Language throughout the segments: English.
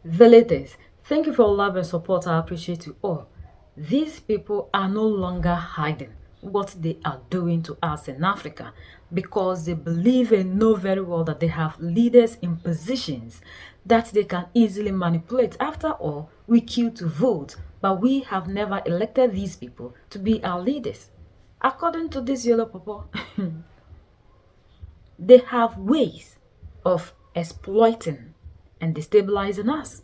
The latest. Thank you for love and support. I appreciate you all. These people are no longer hiding what they are doing to us in Africa because they believe and know very well that they have leaders in positions that they can easily manipulate. After all, we queue to vote, but we have never elected these people to be our leaders. According to this yellow papa, they have ways of exploiting and destabilizing us.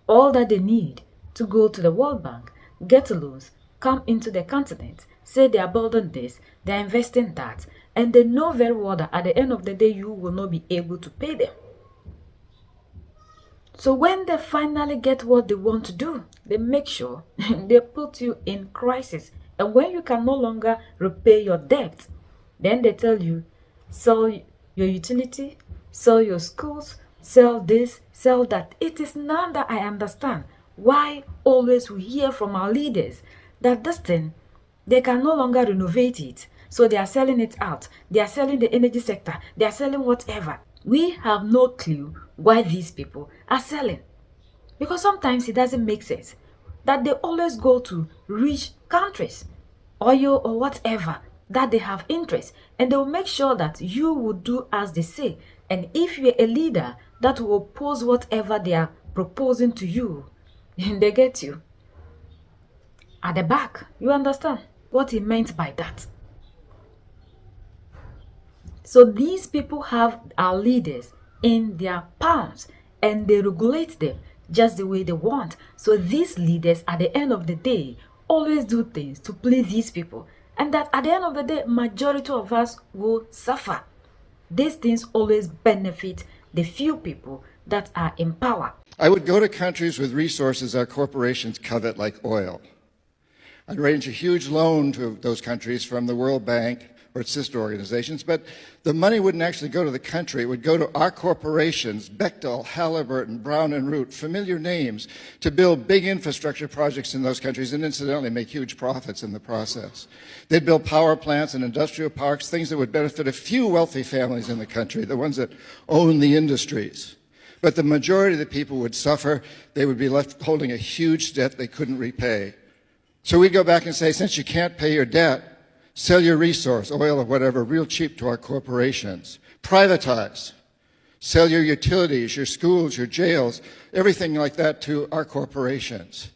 All that they need to go to the World Bank, get loans, come into the continent, say they are building this, they are investing that, and they know very well that at the end of the day, you will not be able to pay them. So when they finally get what they want to do, they make sure they put you in crisis. And when you can no longer repay your debt, then they tell you, sell your utility, sell your schools, sell this, sell that. It is now that I understand why always we hear from our leaders that this thing, they can no longer renovate it. So they are selling it out. They are selling the energy sector. They are selling whatever. We have no clue why these people are selling. Because sometimes it doesn't make sense that they always go to rich countries, oil or whatever, that they have interest, and they will make sure that you will do as they say. And if you're a leader that will oppose whatever they are proposing to you, they get you at the back. You understand what he meant by that? So these people have our leaders in their palms and they regulate them just the way they want. So these leaders at the end of the day always do things to please these people. And that at the end of the day, majority of us will suffer. These things always benefit the few people that are in power. I would go to countries with resources our corporations covet, like oil. I'd arrange a huge loan to those countries from the World Bank or its sister organizations, but the money wouldn't actually go to the country. It would go to our corporations, Bechtel, Halliburton, Brown and Root, familiar names, to build big infrastructure projects in those countries and incidentally make huge profits in the process. They'd build power plants and industrial parks, things that would benefit a few wealthy families in the country, the ones that own the industries. But the majority of the people would suffer. They would be left holding a huge debt they couldn't repay. So we'd go back and say, since you can't pay your debt, sell your resource, oil or whatever, real cheap to our corporations. Privatize. Sell your utilities, your schools, your jails, everything like that to our corporations.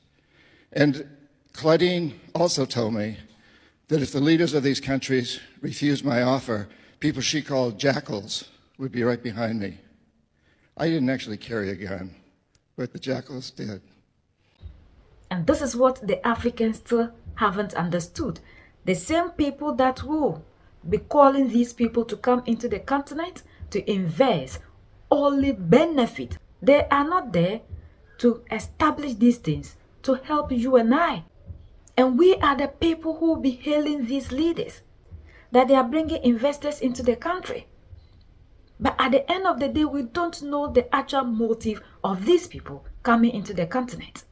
And Claudine also told me that if the leaders of these countries refused my offer, people she called jackals would be right behind me. I didn't actually carry a gun, but the jackals did. And this is what the Africans still haven't understood. The same people that will be calling these people to come into the continent to invest only benefit. They are not there to establish these things to help you and I. And we are the people who will be hailing these leaders, that they are bringing investors into the country. But at the end of the day, we don't know the actual motive of these people coming into the continent.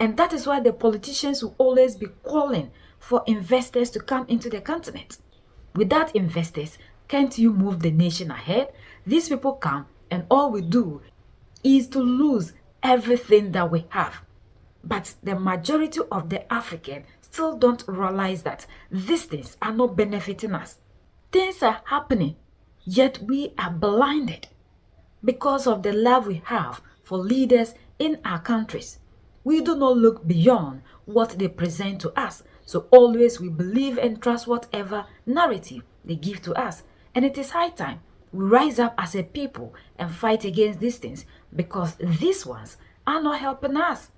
And that is why the politicians will always be calling for investors to come into the continent. Without investors, can't you move the nation ahead? These people come and all we do is to lose everything that we have. But the majority of the Africans still don't realize that these things are not benefiting us. Things are happening, yet we are blinded because of the love we have for leaders in our countries. We do not look beyond what they present to us. So always we believe and trust whatever narrative they give to us. And it is high time we rise up as a people and fight against these things, because these ones are not helping us.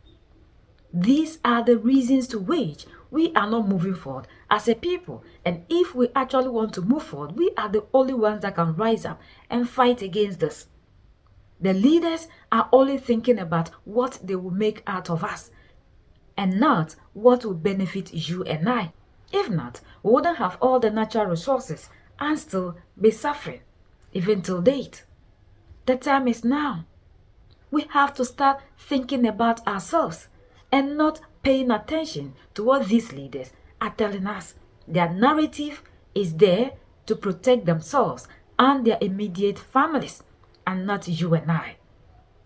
These are the reasons to which we are not moving forward as a people. And if we actually want to move forward, we are the only ones that can rise up and fight against this. The leaders are only thinking about what they will make out of us and not what will benefit you and I. If not, we wouldn't have all the natural resources and still be suffering, even till date. The time is now. We have to start thinking about ourselves and not paying attention to what these leaders are telling us. Their narrative is there to protect themselves and their immediate families, and not you and I.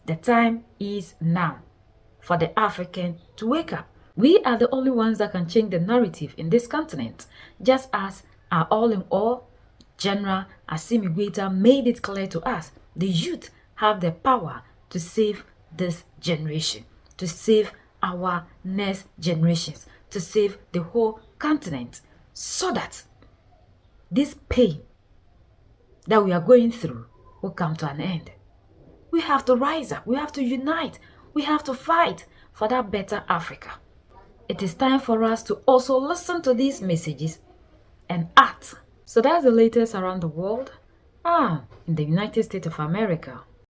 The time is now for the African to wake up. We are the only ones that can change the narrative in this continent, just as our all in all General Assimi Goïta made it clear to us. The youth have the power to save this generation, to save our next generations, to save the whole continent, so that this pain that we are going through will come to an end. We have to rise up. We have to unite. We have to fight for that better Africa. It is time for us to also listen to these messages and act. So that's the latest around the world. In the United States of America.